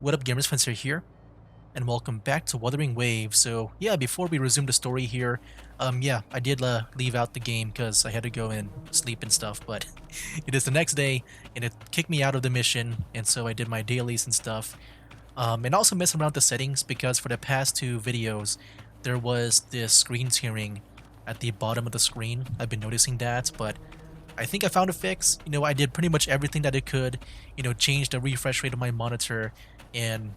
What up, gamers? Spencer here, and welcome back to Wuthering Waves. So yeah, before we resume the story here, yeah, I did leave out the game because I had to go and sleep and stuff. But it is the next day, and it kicked me out of the mission, and so I did my dailies and stuff. And also messing around the settings because for the past two videos, there was this screen tearing at the bottom of the screen. I've been noticing that, but I think I found a fix. I did pretty much everything that I could, change the refresh rate of my monitor and,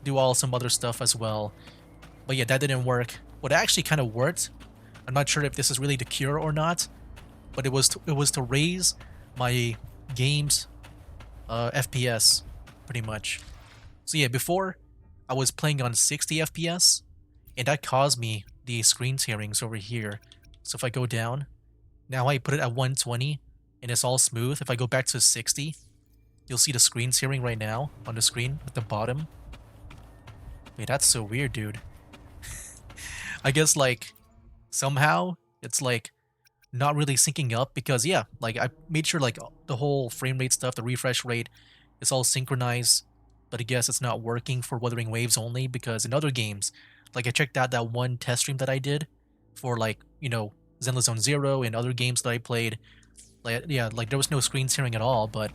do all some other stuff as well. But yeah, that didn't work. What actually kind of worked, I'm not sure if this is really the cure or not, but it was to raise my game's FPS pretty much. So yeah, before I was playing on 60 FPS and that caused me the screen tearings over here. So if I go down, now I put it at 120 and it's all smooth. If I go back to 60, you'll see the screen tearing right now on the screen at the bottom. Wait, that's so weird, dude. I guess like somehow it's like not really syncing up because yeah, like I made sure like the whole frame rate stuff, the refresh rate, is all synchronized. But I guess it's not working for Wuthering Waves only because in other games, like I checked out that one test stream that I did for like, Zenless Zone Zero and other games that I played. Like yeah, like there was no screen tearing at all, but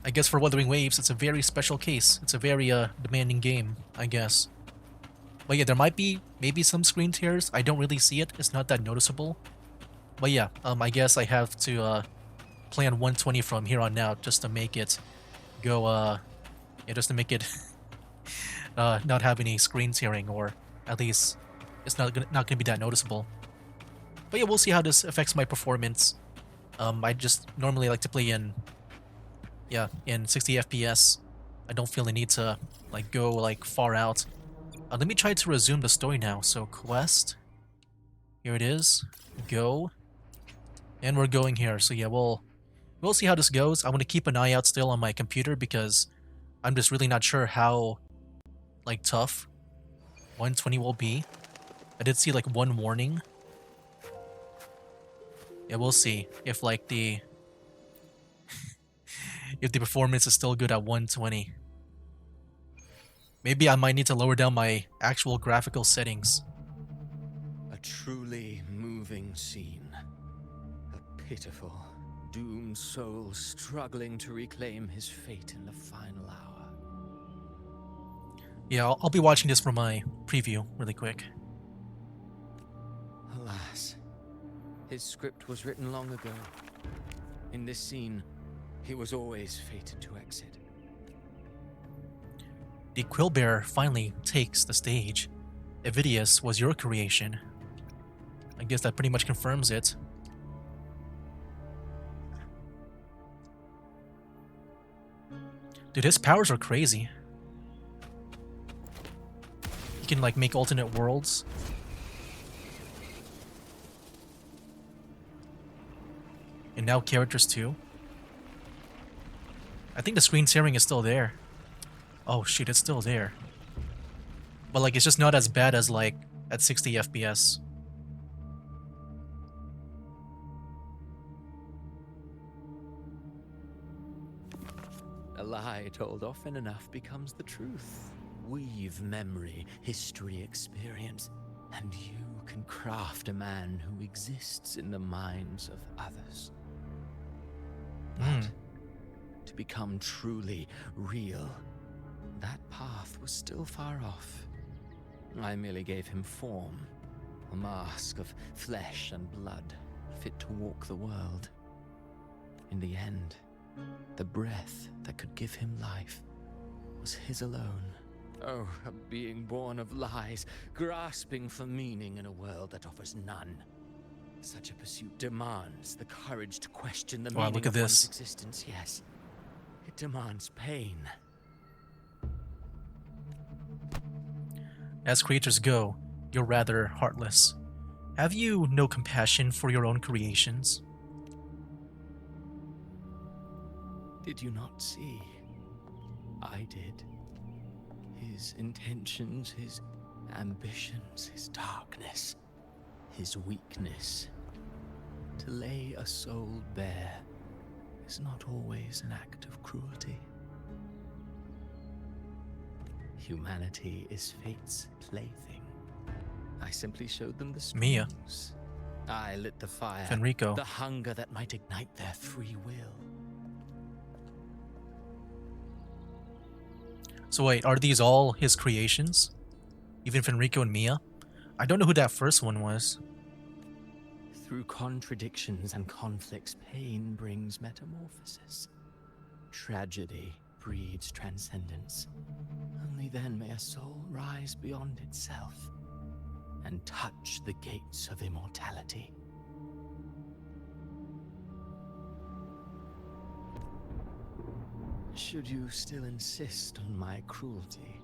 I guess for Wuthering Waves it's a very special case. It's a very demanding game, I guess. But yeah, there might be maybe some screen tears. I don't really see it. It's not that noticeable. But yeah, I guess I have to play on 120 from here on out just to make it go yeah, just to make it not have any screen tearing, or at least it's not gonna be that noticeable. But yeah, we'll see how this affects my performance. I just normally like to play in 60 FPS. I don't feel the need to like go like far out. Let me try to resume the story now. So quest, here it is. Go, and we're going here. So yeah, we'll see how this goes. I want to keep an eye out still on my computer because I'm just really not sure how like tough 120 will be. I did see like one warning. Yeah, we'll see if like the if the performance is still good at 120. Maybe I might need to lower down my actual graphical settings. A truly moving scene. A pitiful, doomed soul struggling to reclaim his fate in the final hour. Yeah, I'll be watching this for my preview really quick. Alas, his script was written long ago. In this scene, he was always fated to exit. The Quillbear finally takes the stage. Evidius was your creation. I guess that pretty much confirms it. Dude, his powers are crazy. He can like make alternate worlds. And now characters too. I think the screen tearing is still there. Oh shoot, it's still there. But like it's just not as bad as like at 60 FPS. A lie told often enough becomes the truth. Weave memory, history, experience, and you can craft a man who exists in the minds of others. But to become truly real, that path was still far off. I merely gave him form, a mask of flesh and blood, fit to walk the world. In the end, the breath that could give him life was his alone. Oh, a being born of lies, grasping for meaning in a world that offers none. Such a pursuit demands the courage to question the meaning Look at of one's this. existence, yes. It demands pain. As creators go, you're rather heartless. Have you no compassion for your own creations? Did you not see? I did. His intentions, his ambitions, his darkness, his weakness. To lay a soul bare is not always an act of cruelty. Humanity is fate's plaything. I simply showed them the Mia. strings. I lit the fire, Fenrico. the hunger that might ignite their free will. So wait, are these all his creations? Even Fenrico and Mia? I don't know who that first one was. Through contradictions and conflicts, pain brings metamorphosis. Tragedy breeds transcendence. Only then may a soul rise beyond itself and touch the gates of immortality. Should you still insist on my cruelty,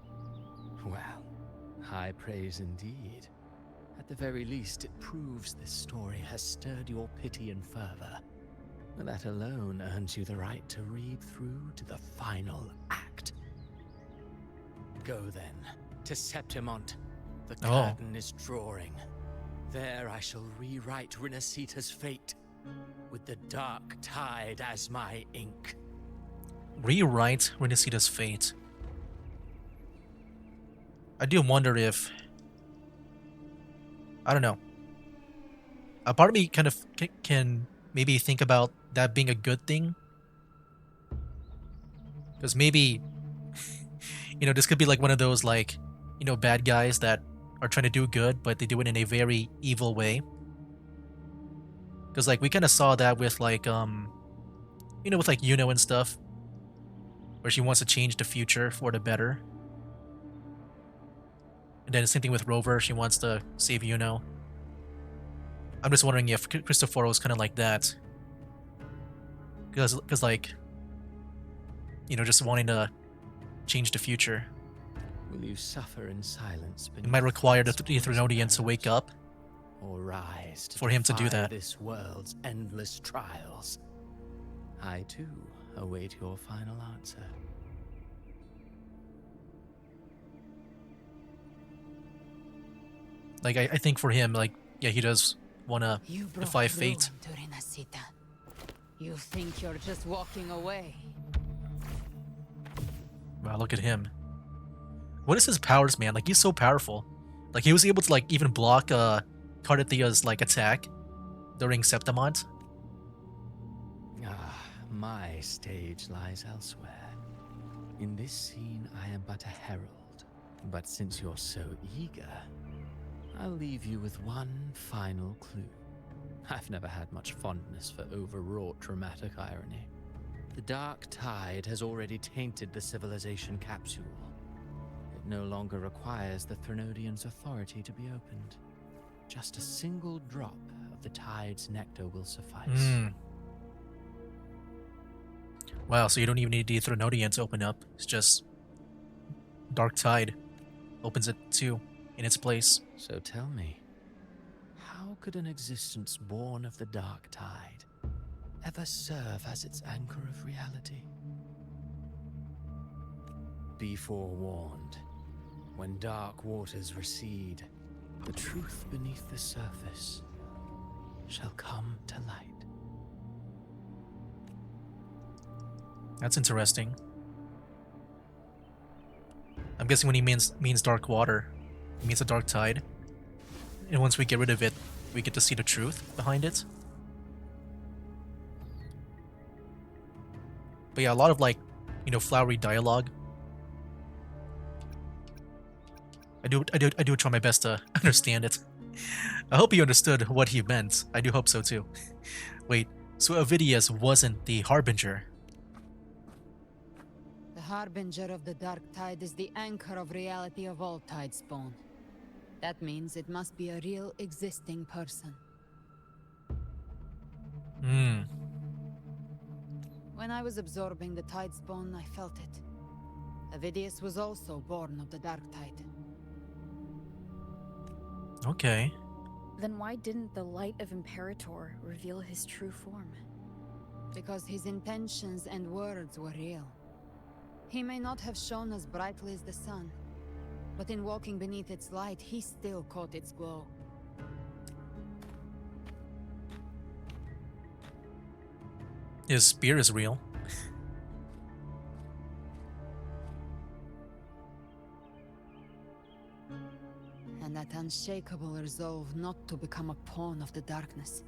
well, high praise indeed. At the very least, it proves this story has stirred your pity and fervor. That alone earns you the right to read through to the final act. Go then, to Septimont. The curtain is drawing. There I shall rewrite Renasita's fate, with the dark tide as my ink. Rewrite Renasita's fate. I do wonder if... I don't know. A part of me kind of can maybe think about that being a good thing. Because maybe, this could be like one of those, like, bad guys that are trying to do good, but they do it in a very evil way. Because, like, we kind of saw that with, like, with, like, Yuno and stuff. Where she wants to change the future for the better. And then the same thing with Rover, she wants to save Yuno. I'm just wondering if Cristoforo was kind of like that. Because like, just wanting to change the future. Will you suffer in silence? It might require the Threnodians to wake up or rise to for him to do that. This world's endless trials. I too await your final answer. Like, I think for him, like, yeah, he does want to defy fate. You think you're just walking away? Wow, look at him. What is his powers, man? Like, he's so powerful. Like, he was able to, like, even block Cardathia's, like, attack during Septimont. Ah, my stage lies elsewhere. In this scene, I am but a herald. But since you're so eager, I'll leave you with one final clue. I've never had much fondness for overwrought dramatic irony. The dark tide has already tainted the civilization capsule. It no longer requires the Threnodians' authority to be opened. Just a single drop of the tide's nectar will suffice. Wow, so you don't even need the Threnodian to open up. It's just dark tide opens it too in its place. So tell me, how could an existence born of the dark tide ever serve as its anchor of reality? Be forewarned. When dark waters recede, the truth beneath the surface shall come to light. That's interesting. I'm guessing when he means dark water, he means a dark tide. And once we get rid of it, we get to see the truth behind it. But yeah, a lot of, like, flowery dialogue. I do try my best to understand it. I hope you understood what he meant. I do hope so too. Wait, so Avidius wasn't the Harbinger? The Harbinger of the Dark Tide is the anchor of reality of all Tidespawn. That means it must be a real existing person. When I was absorbing the Tidespawn, I felt it. Avidius was also born of the Dark Tide. Okay. Then why didn't the light of Imperator reveal his true form? Because his intentions and words were real. He may not have shone as brightly as the sun, but in walking beneath its light, he still caught its glow. His spear is real. and that unshakable resolve not to become a pawn of the darkness,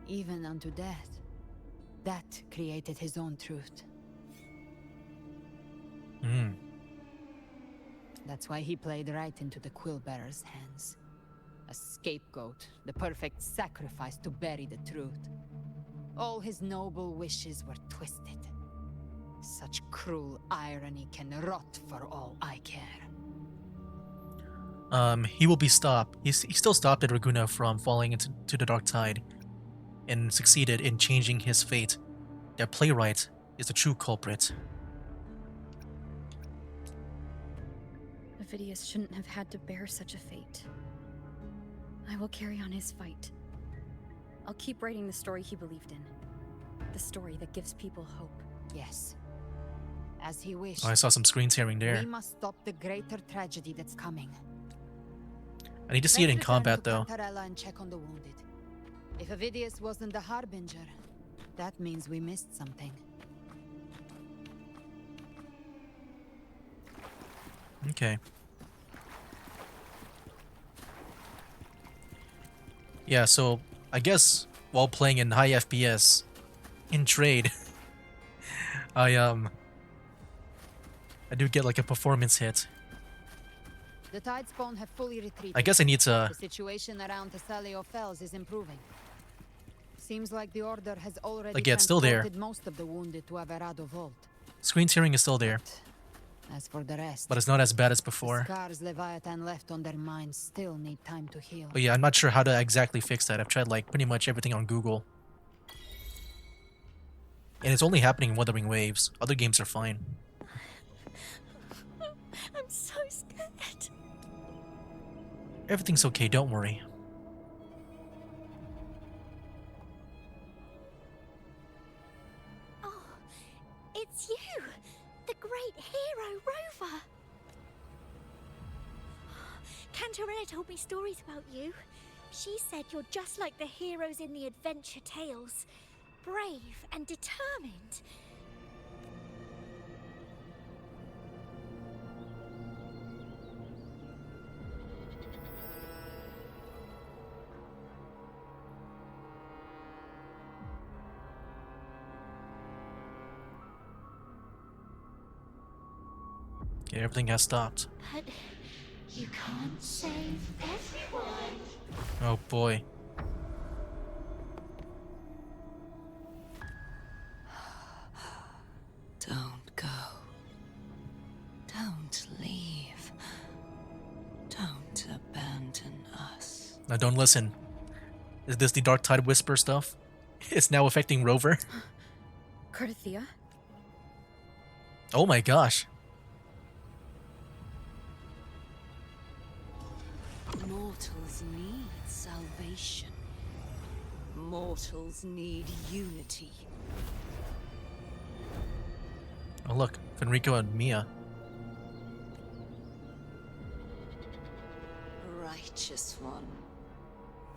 even unto death. That created his own truth. Hmm. That's why he played right into the Quill-Bearer's hands. A scapegoat, the perfect sacrifice to bury the truth. All his noble wishes were twisted. Such cruel irony can rot for all I care. He will be stopped. He still stopped Raguna from falling into the dark tide, and succeeded in changing his fate. Their playwright is the true culprit. Avidius shouldn't have had to bear such a fate. I will carry on his fight. I'll keep writing the story he believed in. The story that gives people hope. Yes. As he wished. Oh, I saw some screen tearing there. We must stop the greater tragedy that's coming. I need to see it in combat, though. Cantarella and check on the wounded. If Avidius wasn't the Harbinger, that means we missed something. Okay. Yeah, so I guess while playing in high FPS in trade, I do get like a performance hit. The Tidespawn have fully retreated. I guess I need to The situation around Thessalio Fells is improving. Seems like the Order has already Like, yeah, it's still there. transported most of the wounded to Averado Vault. screen tearing is still there, As for the rest, but it's not as bad as the before. scars Leviathan left on their minds still need time to heal. But yeah, I'm not sure how to exactly fix that. I've tried like pretty much everything on Google. And it's only happening in Wuthering Waves. Other games are fine. I'm so scared. Everything's okay, don't worry. Oh, it's you, the great hero Rover. Cantarella told me stories about you. She said you're just like the heroes in the adventure tales. Brave and determined. Okay, everything has stopped. But you can't save everyone. Oh boy. Don't go. Don't leave. Don't abandon us. Now don't listen. Is this the Dark Tide Whisper stuff? It's now affecting Rover? Cardathea? Oh my gosh. Mortals need salvation. Mortals need unity. Oh look, Fenrico and Mia. Righteous one,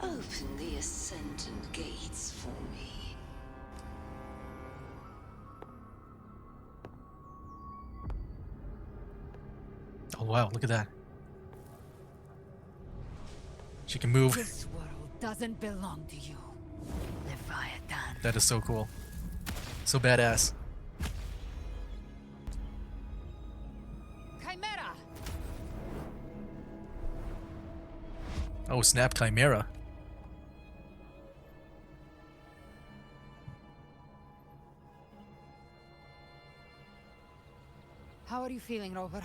open the ascendant gates for me. Oh wow, look at that. She can move. This world doesn't belong to you, Leviathan. That is so cool. So badass. Chimera! Oh snap, Chimera. How are you feeling, Rover?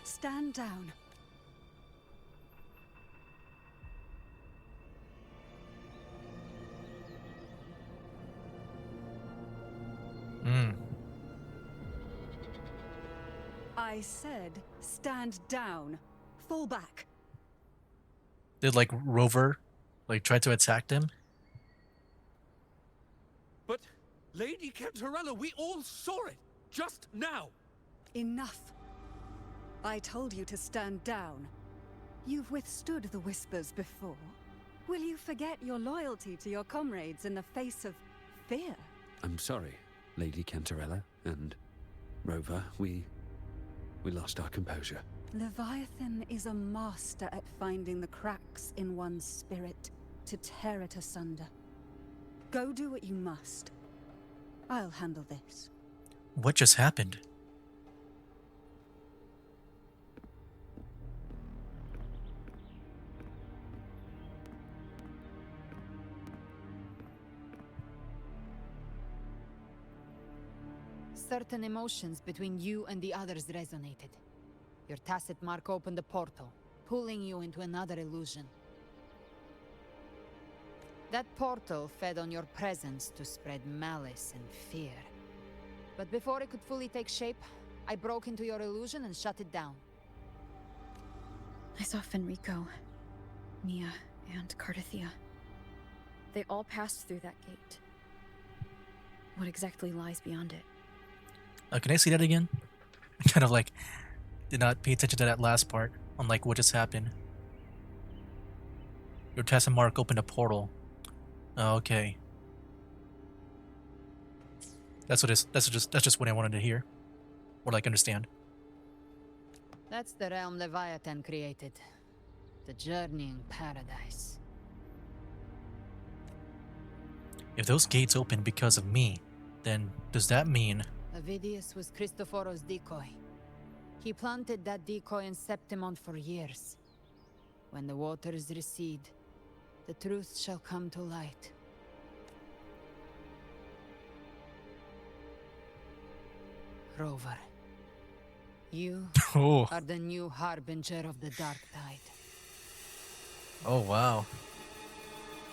Stand down. I said, stand down. Fall back. Did like Rover like try to attack them? But, Lady Cantarella, we all saw it just now. Enough. I told you to stand down. You've withstood the whispers before. Will you forget your loyalty to your comrades in the face of fear? I'm sorry, Lady Cantarella and Rover. We We lost our composure. Leviathan is a master at finding the cracks in one's spirit to tear it asunder. Go do what you must. I'll handle this. What just happened? Certain emotions between you and the others resonated. Your tacit mark opened a portal, pulling you into another illusion. That portal fed on your presence to spread malice and fear. But before it could fully take shape, I broke into your illusion and shut it down. I saw Fenrico, Mia, and Cardathia. They all passed through that gate. What exactly lies beyond it? Can I see that again? I kind of like did not pay attention to that last part on like what just happened. Your test mark opened a portal. Oh, okay. That's just what I wanted to hear. Or like understand. That's the realm Leviathan created. The journeying paradise. If those gates opened because of me, then does that mean Avidius was Cristoforo's decoy. He planted that decoy in Septimont for years. When the waters recede, the truth shall come to light. Rover, you Oh. are the new harbinger of the Dark Tide. Oh wow.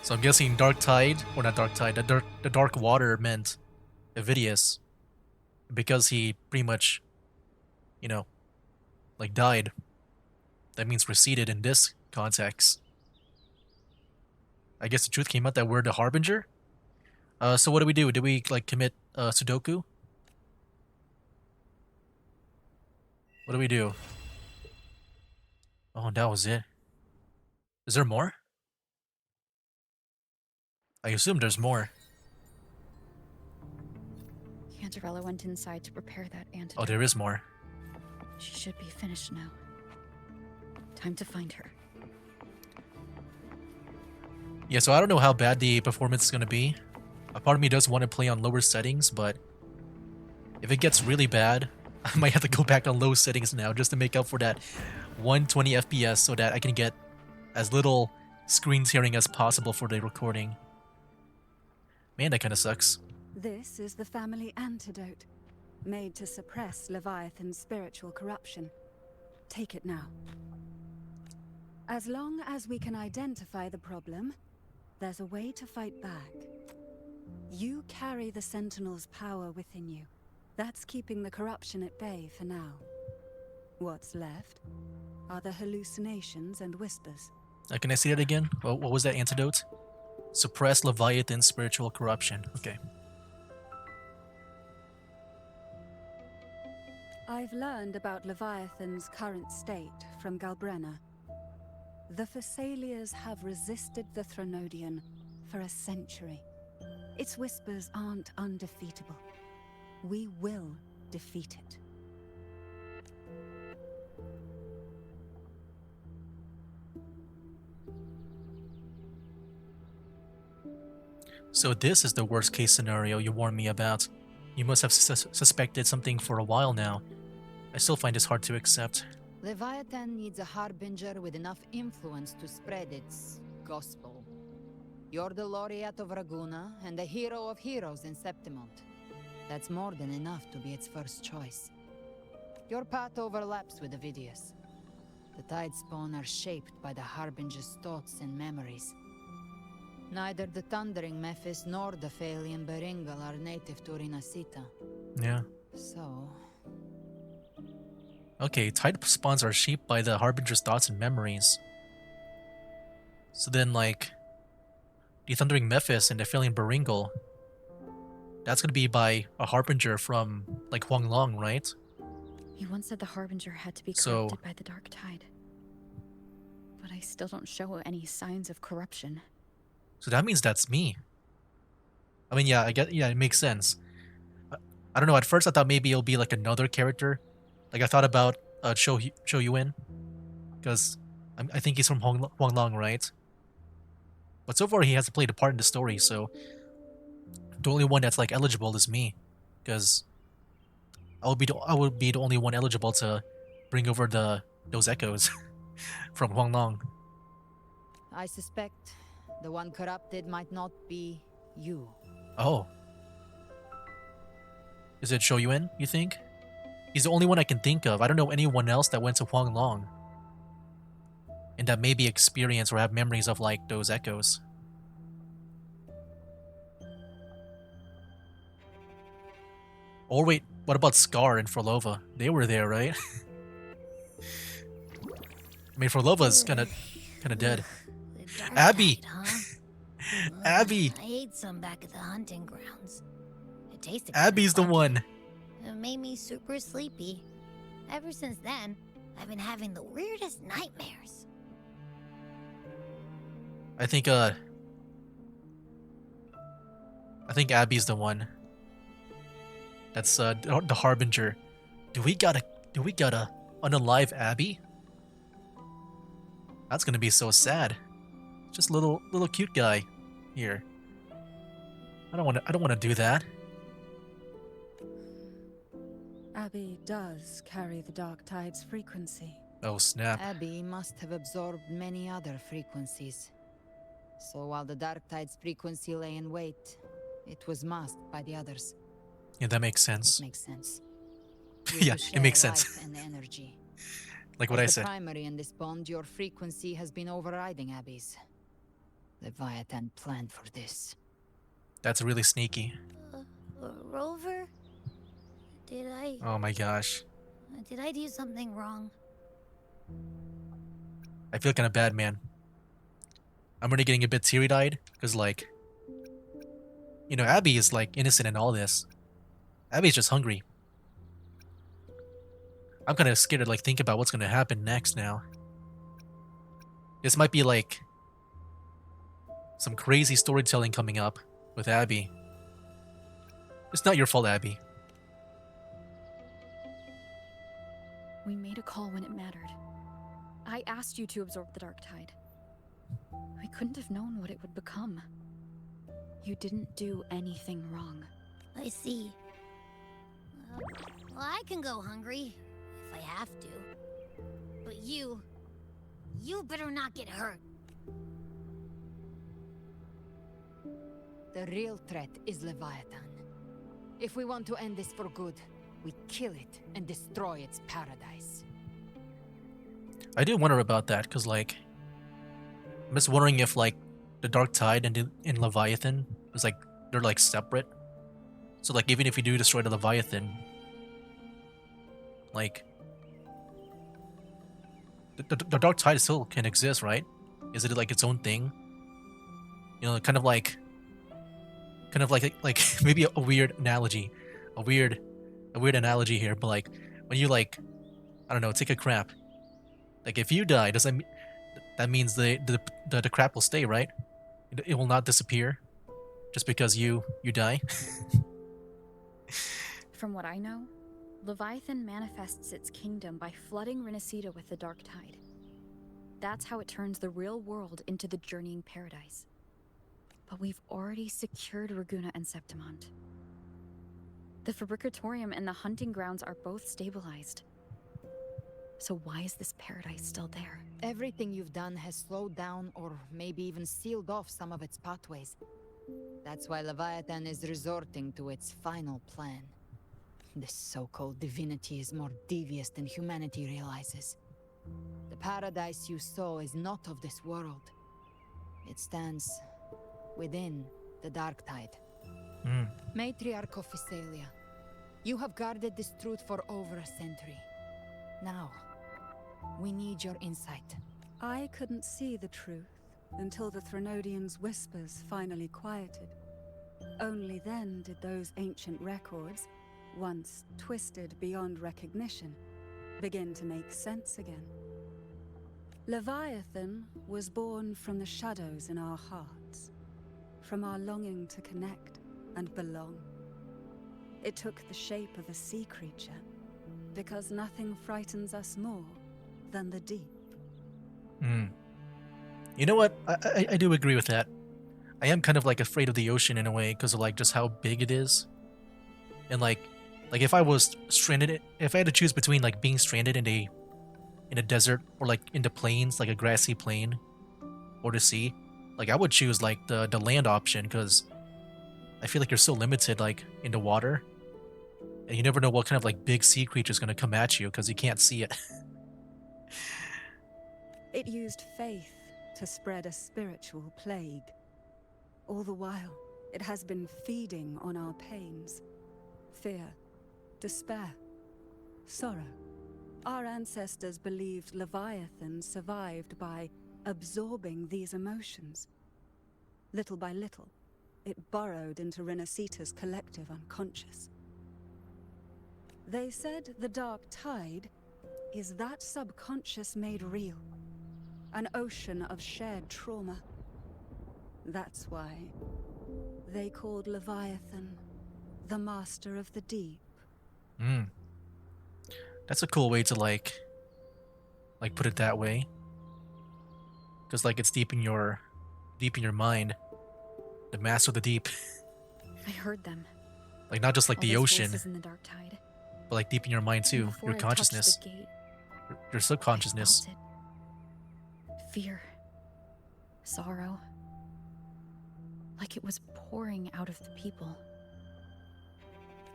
So I'm guessing Dark Tide, or not Dark Tide, the Dark Water meant Avidius. Because he pretty much, you know, like died. That means receded in this context. I guess the truth came out that we're the Harbinger? So what do we do? Do we, like, commit, Sudoku? What do we do? Oh, that was it. Is there more? I assume there's more. Cantarella went inside to prepare that antidote. Oh, there is more. She should be finished now. Time to find her. Yeah, so I don't know how bad the performance is going to be. A part of me does want to play on lower settings, but if it gets really bad, I might have to go back on low settings now just to make up for that 120 FPS so that I can get as little screen tearing as possible for the recording. Man, that kind of sucks. This is the family antidote, made to suppress Leviathan's spiritual corruption. Take it now. As long as we can identify the problem, there's a way to fight back. You carry the Sentinel's power within you. That's keeping the corruption at bay for now. What's left are the hallucinations and whispers. Can I see that again? What was that antidote? Suppress Leviathan's spiritual corruption. Okay. I've learned about Leviathan's current state from Galbrenna. The Thessalians have resisted the Thronodian for a century. Its whispers aren't undefeatable. We will defeat it. So this is the worst case scenario you warned me about. You must have suspected something for a while now. I still find this hard to accept. Leviathan needs a harbinger with enough influence to spread its gospel. You're the laureate of Ragunna and the hero of heroes in Septimont. That's more than enough to be its first choice. Your path overlaps with Avidius. The Tidespawn are shaped by the harbinger's thoughts and memories. Neither the Thundering Mephis nor the Phalian Beringal are native to Rinasita. Yeah. So... Okay, tide spawns are shaped by the Harbinger's thoughts and memories. So then, like, the Thundering Mephis and the Phalian Beringal, that's gonna be by a Harbinger from, like, Huanglong, right? You once said the Harbinger had to be So- corrupted by the Dark Tide. But I still don't show any signs of corruption. So that means that's me. I mean, yeah, it makes sense. I don't know, at first I thought maybe it'll be like another character Like I thought about Cho Yuen, because I think he's from Huang Long, right? But so far he hasn't played a part in the story, so the only one that's like eligible is me, because I would be the only one eligible to bring over those echoes from Huang Long. I suspect the one corrupted might not be you. Oh, is it Cho Yuen? You think? He's the only one I can think of. I don't know anyone else that went to Huang Long and that maybe experience or have memories of like those echoes. Or wait, what about Scar and Frolova? They were there, right? I mean, Frolova's kind of dead. The dark Abby! tide, huh? Abby! I ate some back at the hunting grounds. It tasted Abby's the funky. one. It made me super sleepy. Ever since then, I've been having the weirdest nightmares. I think Abby's the one. That's the Harbinger. Do we gotta unalive Abby? That's gonna be so sad. Just little cute guy here. I don't wanna do that. Abby does carry the Dark Tide's frequency. Oh snap. Abby must have absorbed many other frequencies. So while the Dark Tide's frequency lay in wait, it was masked by the others. Yeah, that makes sense. Makes sense. Yeah, You it makes share sense. life and energy. Like what As I the said. primary in this bond, your frequency has been overriding Abby's. Leviathan planned for this. That's really sneaky. Rover? Oh my gosh. Did I do something wrong? I feel kind of bad, man. I'm already getting a bit teary-eyed because, like, you know, Abby is like innocent in all this. Abby's just hungry. I'm kind of scared to like think about what's gonna happen next now. This might be like some crazy storytelling coming up with Abby. It's not your fault, Abby. We made a call when it mattered. I asked you to absorb the Dark Tide. We couldn't have known what it would become. You didn't do anything wrong. I see. Well, I can go hungry if I have to. But you better not get hurt. The real threat is Leviathan. If we want to end this for good, we kill it and destroy its paradise. I do wonder about that because, like, I'm just wondering if like the Dark Tide and in Leviathan is like they're like separate. So like even if you do destroy the Leviathan, like the Dark Tide still can exist, right? Is it like its own thing? You know, kind of like maybe a weird analogy, a weird analogy here. But like when you like, I don't know, take a crap. Like if you die, does that means the crap will stay, right? It will not disappear just because you die. From what I know, Leviathan manifests its kingdom by flooding Renacida with the Dark Tide. That's how it turns the real world into the journeying paradise. But we've already secured Ragunnesi and Septimont. The Fabricatorium and the hunting grounds are both stabilized. So why is this paradise still there? Everything you've done has slowed down or maybe even sealed off some of its pathways. That's why Leviathan is resorting to its final plan. This so-called divinity is more devious than humanity realizes. The paradise you saw is not of this world. It stands within the Dark Tide. Matriarch of Physalia, you have guarded this truth for over a century. Now, we need your insight. I couldn't see the truth until the Threnodians' whispers finally quieted. Only then did those ancient records, once twisted beyond recognition, begin to make sense again. Leviathan was born from the shadows in our hearts, from our longing to connect and belong. It took the shape of a sea creature, Because nothing frightens us more than the deep. Hmm. You know what? I do agree with that. I am kind of like afraid of the ocean in a way because of like just how big it is. And like if I was stranded, if I had to choose between like being stranded in a desert or like in the plains, like a grassy plain, or the sea, like I would choose like the land option because I feel like you're so limited like in the water, and you never know what kind of like big sea creature is gonna come at you because you can't see it. It used faith to spread a spiritual plague. All the while, it has been feeding on our pains. Fear, despair, sorrow. Our ancestors believed Leviathan survived by absorbing these emotions. Little by little, it burrowed into Renacita's collective unconscious. They said the dark tide is that subconscious made real. An ocean of shared trauma. That's why they called Leviathan the master of the deep. Hmm. That's a cool way to like put it that way. Because like it's deep in your mind. The master of the deep. I heard them. Like not just like All the those ocean, voices in the dark tide. but like deep in your mind And too. before Your I touched consciousness. the gate, Your I subconsciousness. felt it. Fear. Sorrow. Like it was pouring out of the people.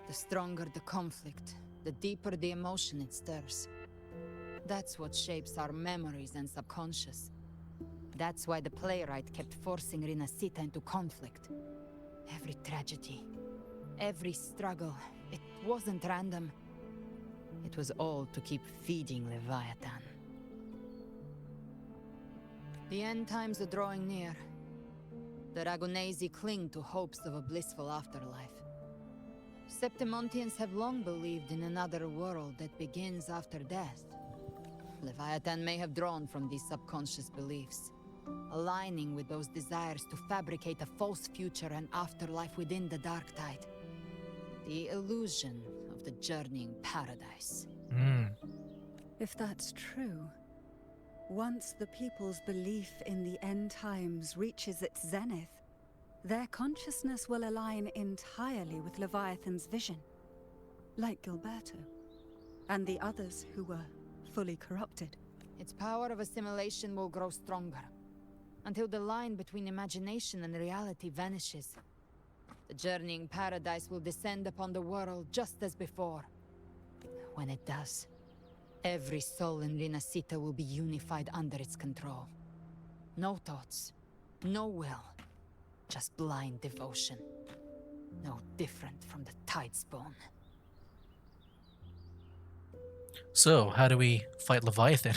The stronger the conflict, the deeper the emotion it stirs. That's what shapes our memories and subconscious. That's why the playwright kept forcing Rinascita into conflict. Every tragedy, every struggle, it wasn't random. It was all to keep feeding Leviathan. The end times are drawing near. The Ragunnesi cling to hopes of a blissful afterlife. Septimontians have long believed in another world that begins after death. Leviathan may have drawn from these subconscious beliefs, aligning with those desires to fabricate a false future and afterlife within the dark tide. The illusion of the journeying paradise. Hmm. If that's true, once the people's belief in the end times reaches its zenith, their consciousness will align entirely with Leviathan's vision. Like Gilberto, and the others who were fully corrupted. Its power of assimilation will grow stronger, until the line between imagination and reality vanishes. The journeying paradise will descend upon the world just as before. When it does, every soul in Rinascita will be unified under its control. No thoughts, no will, just blind devotion. No different from the Tidespawn. So, how do we fight Leviathan?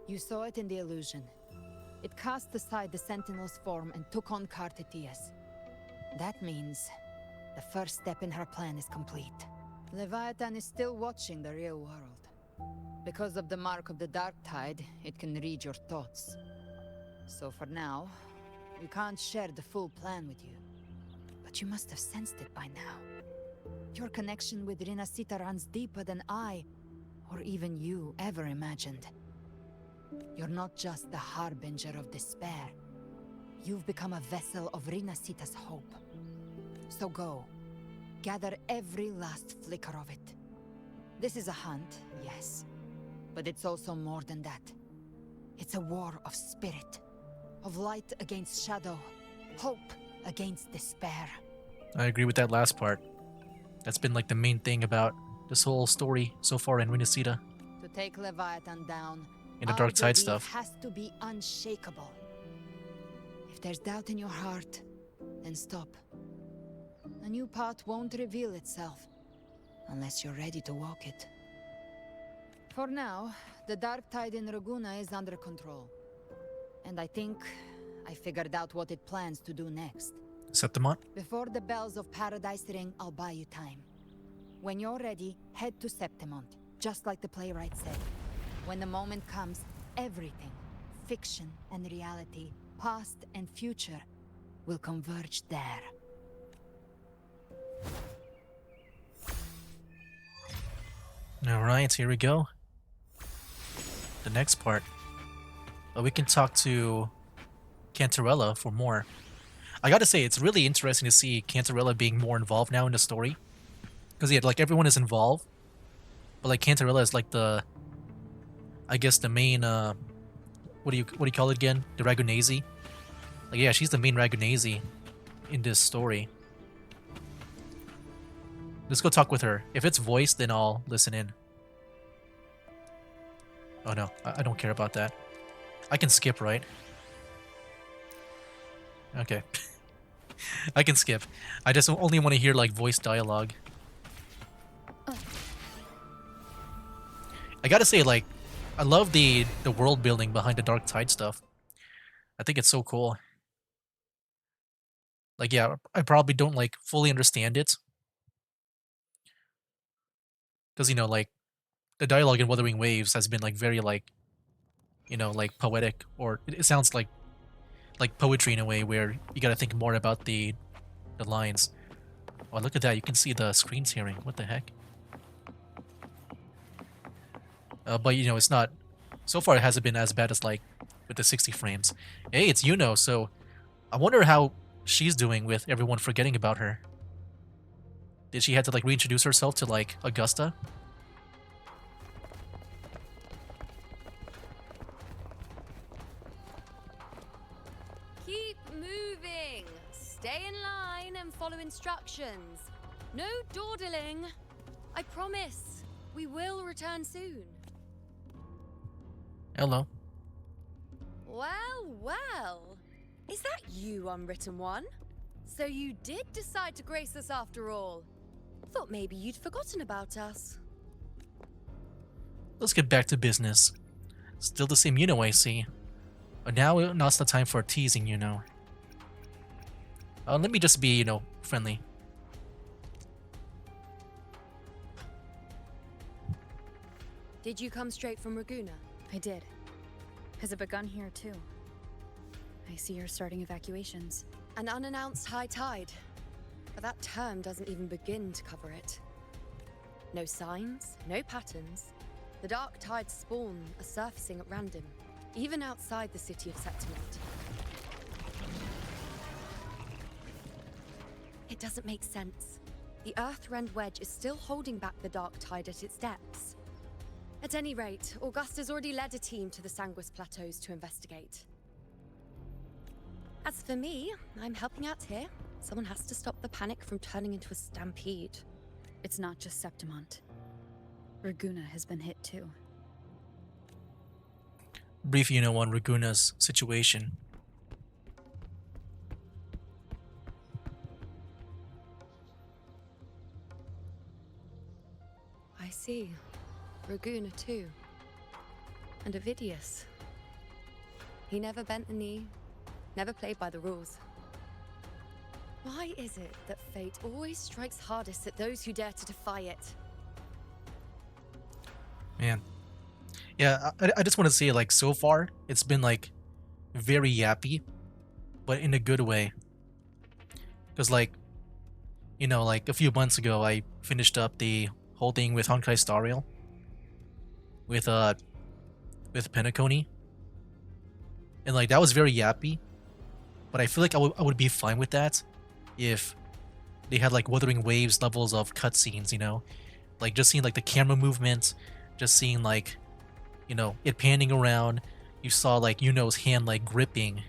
You saw it in the illusion. It cast aside the Sentinel's form and took on Cartitius. That means the first step in her plan is complete. Leviathan is still watching the real world. Because of the mark of the Dark Tide, it can read your thoughts. So for now, we can't share the full plan with you. But you must have sensed it by now. Your connection with Rinascita runs deeper than I, or even you, ever imagined. You're not just the harbinger of despair. You've become a vessel of Rinascita's hope. So go, gather every last flicker of it. This is a hunt, yes, but it's also more than that. It's a war of spirit, of light against shadow, hope against despair. I agree with that last part. That's been like the main thing about this whole story so far in Rinascita. To take Leviathan down, In the our dark side belief stuff. has to be unshakable. If there's doubt in your heart, then stop. A new path won't reveal itself unless you're ready to walk it. For now, the dark tide in Ragunnesi is under control. And I think I figured out what it plans to do next. Septimont? Before the bells of Paradise ring, I'll buy you time. When you're ready, head to Septimont, just like the playwright said. When the moment comes, everything, fiction and reality, past and future, will converge there. Alright, here we go. The next part. We can talk to Cantarella for more. I gotta say, it's really interesting to see Cantarella being more involved now in the story. Because yeah, like everyone is involved, but like Cantarella is like the, I guess the main, what do you call it again? The Ragunnesi? Like yeah, she's the main Ragunnesi in this story. Let's go talk with her. If it's voiced, then I'll listen in. Oh no, I don't care about that. I can skip, right? Okay. I can skip. I just only want to hear like voice dialogue. I gotta say, like, I love the world building behind the Dark Tide stuff. I think it's so cool. Like, yeah, I probably don't like fully understand it. Because, you know, like, the dialogue in Wuthering Waves has been like very like, you know, like poetic, or it sounds like poetry in a way where you gotta think more about the lines. Oh, look at that! You can see the screen tearing. What the heck? But you know, it's not. So far, it hasn't been as bad as like with the 60 frames. Hey, it's Yuno. So I wonder how she's doing with everyone forgetting about her. Did she have to like reintroduce herself to like Augusta? Keep moving. Stay in line and follow instructions. No dawdling. I promise. We will return soon. Hello. Well, well. Is that you, Unwritten One? So you did decide to grace us after all. Thought maybe you'd forgotten about us. Let's get back to business. Still the same Yuno, I see. But now's the time for teasing, you know. Let me just be, you know, friendly. Did you come straight from Ragunnesi? I did. Has it begun here too? I see you're starting evacuations. An unannounced high tide. But that term doesn't even begin to cover it. No signs, no patterns. The dark tide's spawn are surfacing at random, even outside the city of Septimont. It doesn't make sense. The Earth-rend wedge is still holding back the dark tide at its depths. At any rate, Augusta's already led a team to the Sanguis Plateaus to investigate. As for me, I'm helping out here. Someone has to stop the panic from turning into a stampede. It's not just Septimont. Ragunnesi has been hit too. Brief, you know, on Ragunna's situation. I see. Ragunnesi too. And Avidius. He never bent a knee, never played by the rules. Why is it that fate always strikes hardest at those who dare to defy it? Man. Yeah, I just want to say, like, so far, it's been, like, very yappy, but in a good way. Because, like, you know, like, a few months ago, I finished up the whole thing with Honkai Star Rail. With Penacony. And, like, that was very yappy. But I feel like I would be fine with that if they had, like, Wuthering Waves levels of cutscenes, you know? Like, just seeing, like, the camera movement, just seeing, like, you know, it panning around. You saw, like, Yuno's hand, like, gripping.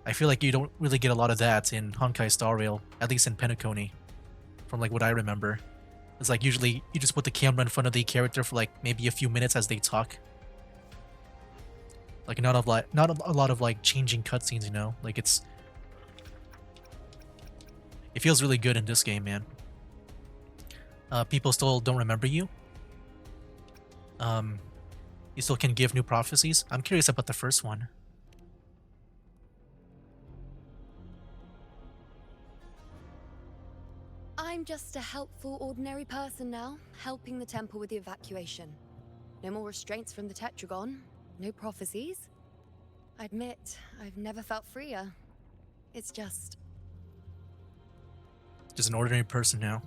I feel like you don't really get a lot of that in Honkai Star Rail, at least in Penacony, from, like, what I remember. It's like, usually, you just put the camera in front of the character for, like, maybe a few minutes as they talk. Like, not a lot of, like, changing cutscenes, you know? Like, it feels really good in this game, man. People still don't remember you. You still can give new prophecies. I'm curious about the first one. I'm just a helpful, ordinary person now, helping the temple with the evacuation. No more restraints from the Tetragon, no prophecies. I admit, I've never felt freer. It's just... Just an ordinary person now.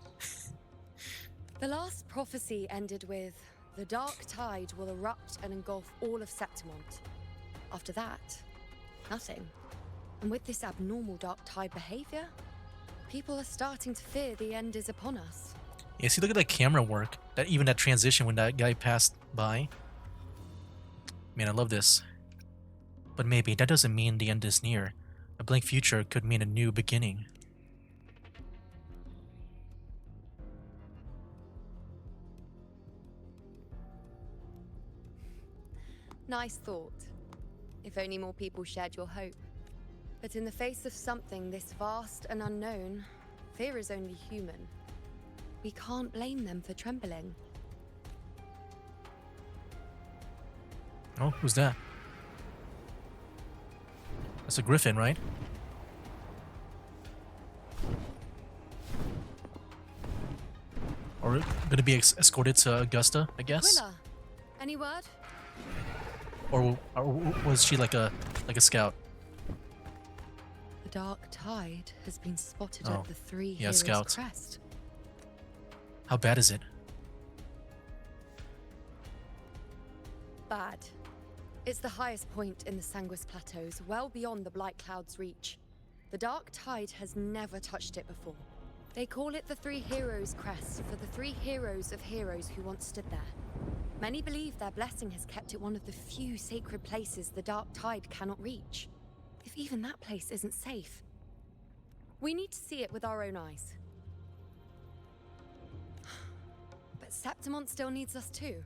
The last prophecy ended with, the dark tide will erupt and engulf all of Septimont. After that, nothing. And with this abnormal dark tide behavior, people are starting to fear the end is upon us. Yeah, see, look at that camera work. That even that transition when that guy passed by. Man, I love this. But maybe that doesn't mean the end is near. A blank future could mean a new beginning. Nice thought. If only more people shared your hope. But in the face of something this vast and unknown, fear is only human. We can't blame them for trembling. Oh, who's that? That's a griffin, right? Or gonna be escorted to Augusta, I guess? Aquila, any word? Or was she like a scout? The dark tide has been spotted Oh, at the Three yeah, Heroes scouts. Crest. How bad is it? Bad. It's the highest point in the Sanguis Plateaus, well beyond the Blight Cloud's reach. The dark tide has never touched it before. They call it the Three Heroes Crest for the three heroes of heroes who once stood there. Many believe their blessing has kept it one of the few sacred places the dark tide cannot reach. If even that place isn't safe. We need to see it with our own eyes. But Septimont still needs us too.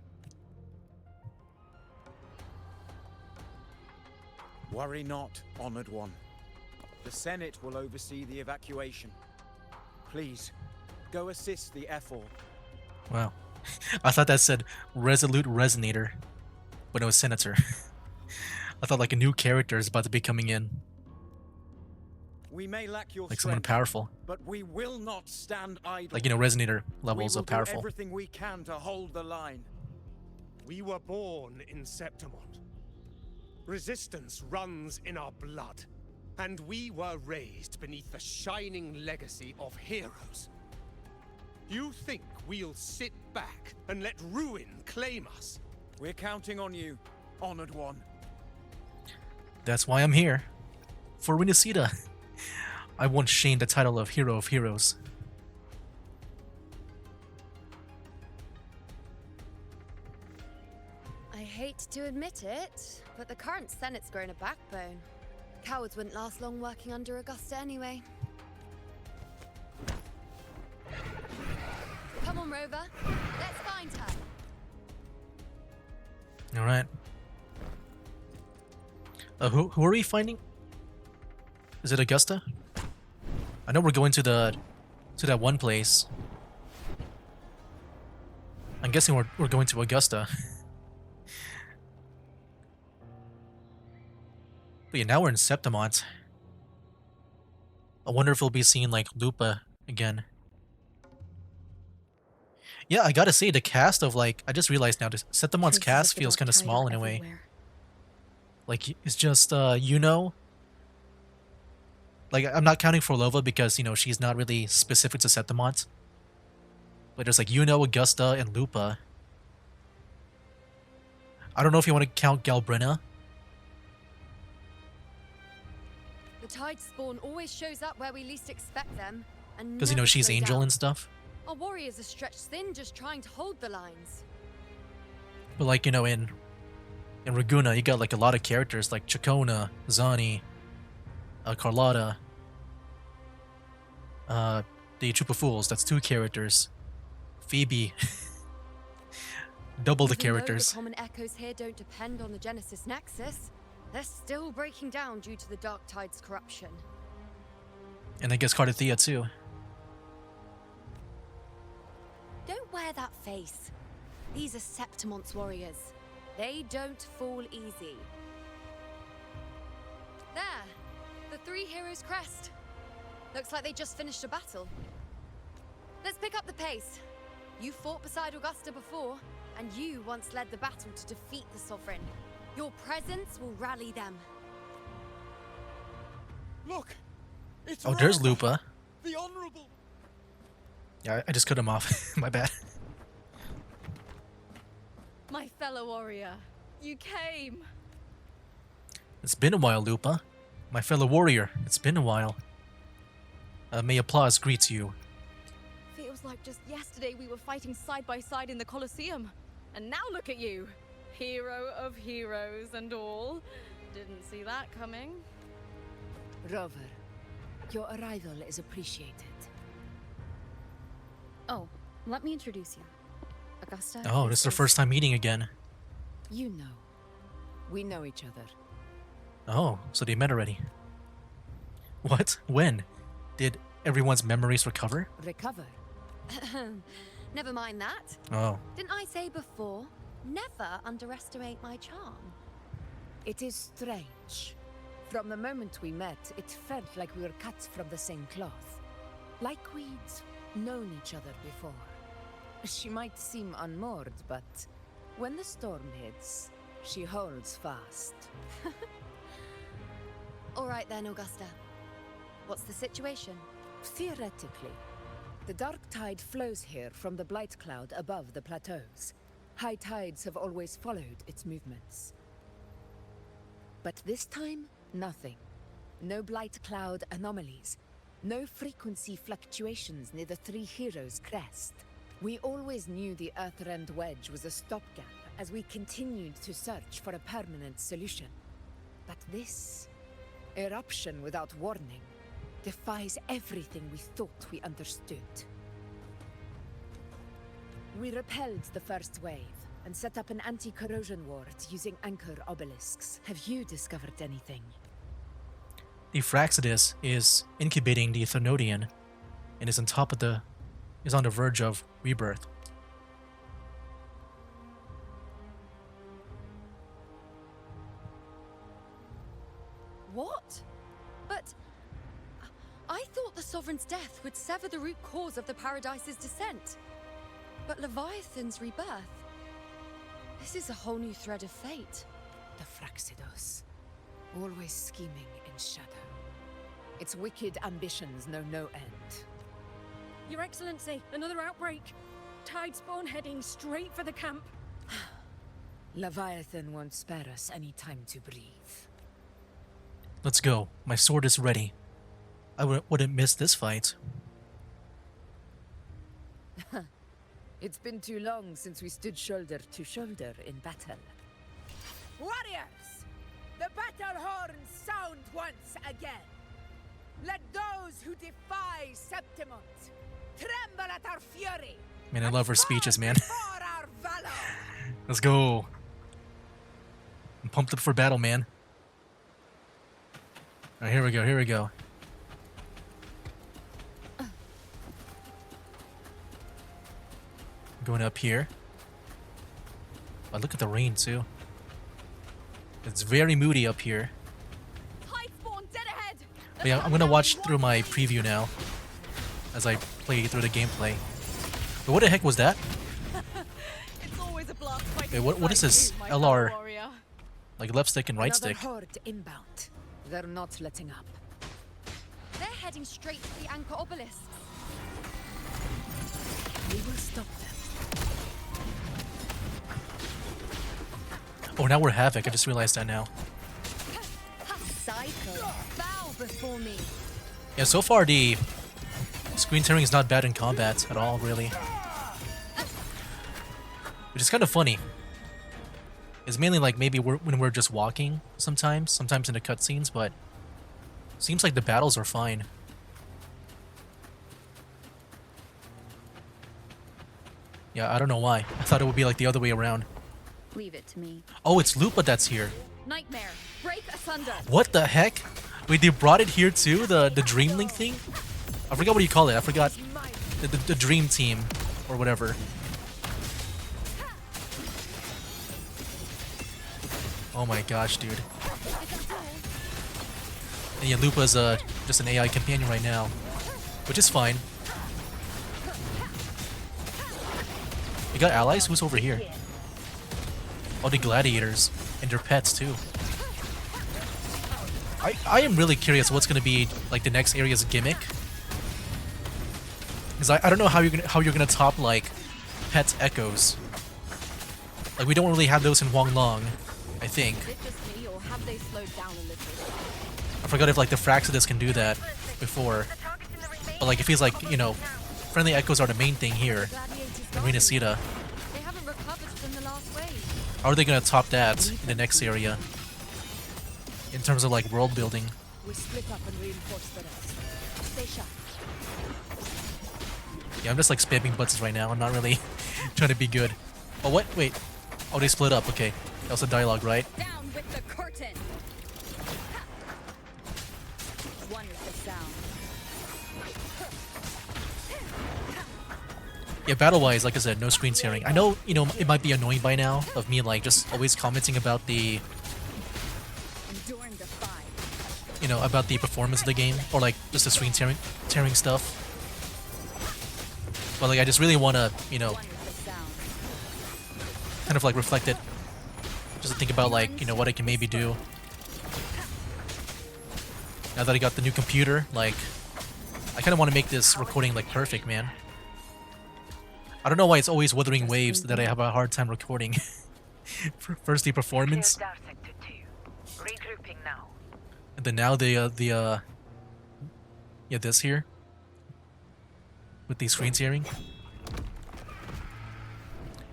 Worry not, Honored One. The Senate will oversee the evacuation. Please, go assist the Ephor. Wow. I thought that said Resolute Resonator, but it was Senator. I thought like a new character is about to be coming in. We may lack your Like someone strength, powerful. but we will not stand idle. Like, you know, Resonator We levels will of powerful. do everything we can to hold the line. We were born in Septimont. Resistance runs in our blood. And we were raised beneath the shining legacy of heroes. You think we'll sit back and let ruin claim us? We're counting on you, Honored One. That's why I'm here. For Renesita. I won Shane the title of Hero of Heroes. I hate to admit it, but the current Senate's grown a backbone. Cowards wouldn't last long working under Augusta anyway. Come on, Rover. Let's find her. Alright. Who are we finding? Is it Augusta? I know we're going to that one place. I'm guessing we're going to Augusta. But yeah, now we're in Septimont. I wonder if we'll be seeing like Lupa again. Yeah, I gotta say the cast of like I just realized now this Septimont's Traces cast of the feels dark kind of tide small are in a way. everywhere. Like it's just like I'm not counting Forlova because you know she's not really specific to Septimont. But there's like Augusta, and Lupa. I don't know if you want to count Galbrina. The tide spawn always shows up where we least expect them, and Because you know never she's slow Angel down. and stuff. Our warriors are stretched thin just trying to hold the lines. But like, you know, in Ragunna, you got like a lot of characters like Chacona, Zani, Carlotta, the Troop of Fools, that's 2 characters. Phoebe. Double the Even though characters. the common echoes here don't depend on the Genesis Nexus, they're still breaking down due to the Dark Tide's corruption. And I guess Cardathea too. Don't wear that face. These are Septimont's warriors. They don't fall easy. There! The Three Heroes Crest. Looks like they just finished a battle. Let's pick up the pace. You fought beside Augusta before, and you once led the battle to defeat the Sovereign. Your presence will rally them. Look! It's Oh, there's Rover, Lupa. the Honorable! Yeah, I just cut him off. My bad. My fellow warrior, you came. It's been a while, Lupa. My fellow warrior, it's been a while. May applause greet you. Feels like just yesterday we were fighting side by side in the Colosseum. And now look at you. Hero of heroes and all. Didn't see that coming. Rover, your arrival is appreciated. Oh, let me introduce you. Augusta. Oh, this is our first time meeting again. You know. We know each other. Oh, so they met already. What? When? Did everyone's memories recover? Recover? Never mind that. Oh. Didn't I say before? Never underestimate my charm. It is strange. From the moment we met, it felt like we were cut from the same cloth. Like we'd known each other before. She might seem unmoored, but when the storm hits, she holds fast. All right then, Augusta. What's the situation? Theoretically, the dark tide flows here from the blight cloud above the plateaus. High tides have always followed its movements. But this time, nothing. No blight cloud anomalies. No frequency fluctuations near the Three Heroes crest. We always knew the Earthrend Wedge was a stopgap as we continued to search for a permanent solution. But this eruption without warning defies everything we thought we understood. We repelled the first wave and set up an anti-corrosion ward using anchor obelisks. Have you discovered anything? The Fraxidus is incubating the Thermodian and is on the verge of rebirth. What? But I thought the Sovereign's death would sever the root cause of the Paradise's descent. But Leviathan's rebirth... This is a whole new thread of fate. The Fraxidos. Always scheming in shadow. Its wicked ambitions know no end. Your Excellency, another outbreak. Tide spawn heading straight for the camp. Leviathan won't spare us any time to breathe. Let's go. My sword is ready. I wouldn't miss this fight. It's been too long since we stood shoulder to shoulder in battle. Warriors! The battle horns sound once again! Let those who defy Septimont tremble at our fury! Man, I love her speeches, man. For our valor! Let's go. I'm pumped up for battle, man. Alright, here we go, here we go. Going up here. Oh, look at the rain, too. It's very moody up here. But yeah, I'm gonna watch through my preview now as I play through the gameplay. But what the heck was that? It's always a blast Wait, what is this? you, my LR? fellow warrior. Like left stick and right Another stick. horde inbound. They're not letting up. They're heading straight to the anchor obelisks. We will stop them. Oh, now we're Havoc. I just realized that now. Psycho. Bow before me. Yeah, so far the screen tearing is not bad in combat at all, really. Which is kind of funny. It's mainly like maybe when we're just walking sometimes in the cutscenes, but seems like the battles are fine. Yeah, I don't know why. I thought it would be like the other way around. Leave it to me. Oh, it's Lupa that's here. Nightmare, break asunder. What the heck? Wait, they brought it here too? The Dream Link thing? I forgot what you call it. I forgot. The Dream Team or whatever. Oh my gosh, dude. And yeah, Lupa's just an AI companion right now, which is fine. You got allies? Who's over here? Oh, the gladiators and their pets too. I am really curious what's gonna be like the next area's gimmick. Because I don't know how you're gonna top like pet echoes. Like we don't really have those in Huanglong, I think. Is it just me, or have they slowed down a little? I forgot if like the Fraxidus can do that before. But like it feels like, you know, friendly echoes are the main thing here in Ragunnesi. They haven't recovered from the last wave. How are they gonna top that in the next area? In terms of like world building. We split up and reinforce the rest. Stay sharp. Yeah, I'm just like spamming buttons right now. I'm not really trying to be good. Oh, what? Wait. Oh, they split up. Okay. That was a dialogue, right? Down with the curtain. One is the sound. Yeah, battle-wise, like I said, no screen sharing. I know, you know, it might be annoying by now of me like just always commenting about the, you know, about the performance of the game or like just the screen tearing stuff. But like I just really want to, you know, kind of like reflect it, just to think about like, you know, what I can maybe do. Now that I got the new computer, like, I kind of want to make this recording like perfect, man. I don't know why it's always Wuthering Waves that I have a hard time recording. First the performance, Regrouping now. and then now the yeah, this here with these screen tearing.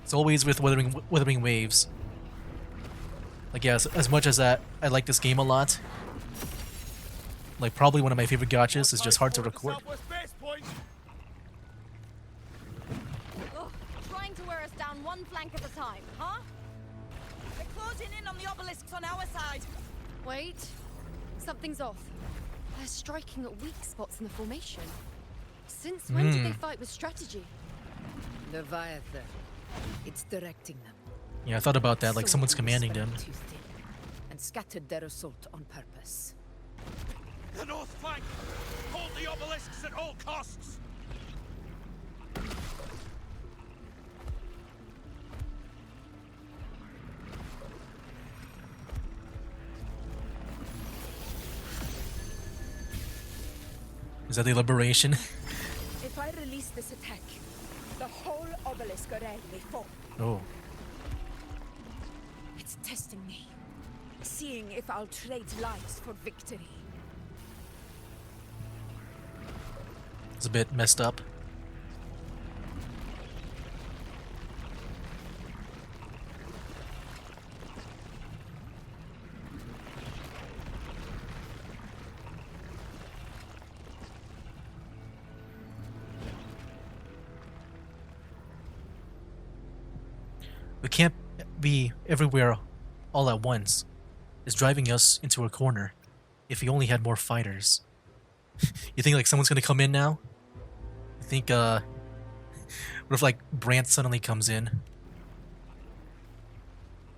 It's always with Wuthering Waves. Like yeah, as much as that I like this game a lot, like probably one of my favorite gotchas is just hard to record. Ugh, trying to wear us down one flank at a time, huh? They're closing in on the obelisks on our side. Wait. Something's off. They're striking at weak spots in the formation. Since when did they fight with strategy? Leviathan. It's directing them. Yeah, I thought about that, like someone's commanding them. Too thin, and scattered their assault on purpose. The north flank! Hold the obelisks at all costs! Is that the liberation? If I release this attack, the whole obelisk array may fall. Oh. It's testing me, seeing if I'll trade lives for victory. It's a bit messed up. We can't be everywhere all at once. It's driving us into a corner. If we only had more fighters. You think like someone's gonna come in now? You think what if like Brant suddenly comes in?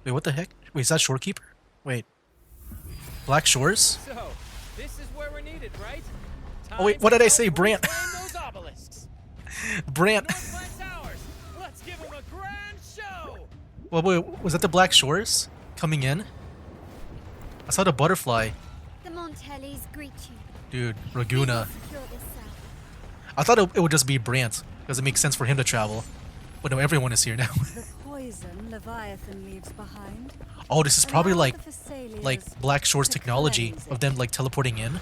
Wait, what the heck? Wait, is that Shorekeeper? Wait. Black Shores? So, this is where we're needed, right? Oh wait, what did I say? Brant. Those obelisks. Brant. Northflank's ours. Let's give them a grand show. Well, wait, was that the Black Shores coming in? I saw the butterfly. The Montellis greet you. Dude, Raguna. Secure this cell. I thought it would just be Brant, because it makes sense for him to travel. But no, everyone is here now. The poison Leviathan leaves behind. Oh, this is probably allows like the Thessalians Black Shores to technology cleanse of them like teleporting in.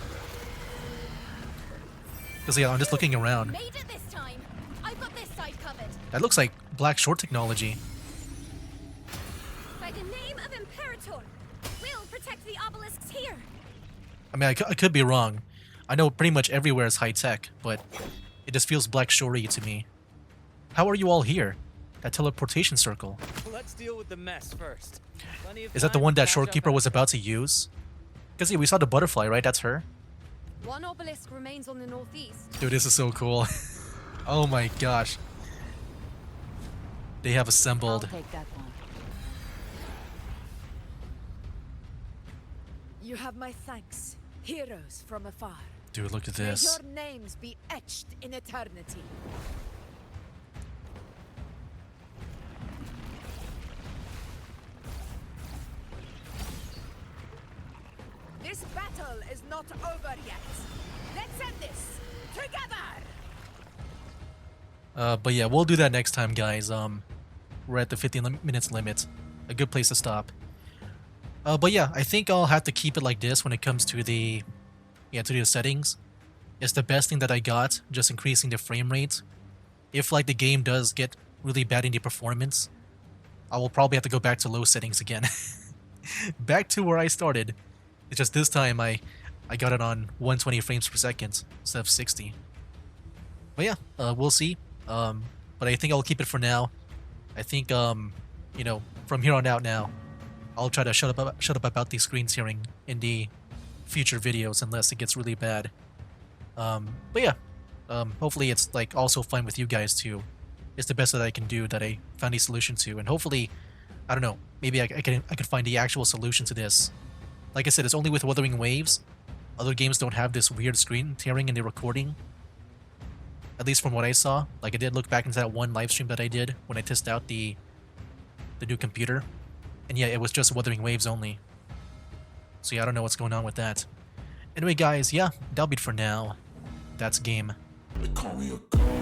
Because yeah, I'm just looking around. Made it this time. I've got this side covered. That looks like Black Shore technology. By the name of Imperator, we'll protect the obelisks here. I mean, I could be wrong. I know pretty much everywhere is high tech, but it just feels Black Shore-y to me. How are you all here? That teleportation circle. Let's deal with the mess first. Plenty of Is that the time one to that catch up Shorekeeper was about to use? Because yeah, we saw the butterfly, right? That's her? One obelisk remains on the northeast. Dude, this is so cool. Oh my gosh. They have assembled. I'll take that one. You have my thanks, heroes from afar. Dude, look at May this. your names be etched in eternity. This battle is not over yet. Let's end this together. But yeah, we'll do that next time, guys. We're at the 15 minutes limit. A good place to stop. But yeah, I think I'll have to keep it like this when it comes to the settings. It's the best thing that I got, just increasing the frame rate. If like the game does get really bad in the performance, I will probably have to go back to low settings again. Back to where I started. It's just this time I got it on 120 frames per second instead of 60. But yeah, we'll see. But I think I'll keep it for now. I think you know, from here on out now, I'll try to shut up about these screen tearing in the future videos unless it gets really bad. But yeah, hopefully it's like also fine with you guys too. It's the best that I can do that I found a solution to, and hopefully, I don't know, maybe I can find the actual solution to this. Like I said, it's only with Wuthering Waves. Other games don't have this weird screen tearing in the recording. At least from what I saw. Like I did look back into that one live stream that I did when I tested out the new computer. And yeah, it was just Wuthering Waves only. So yeah, I don't know what's going on with that. Anyway guys, yeah, that'll be it for now. That's game. They call me a god.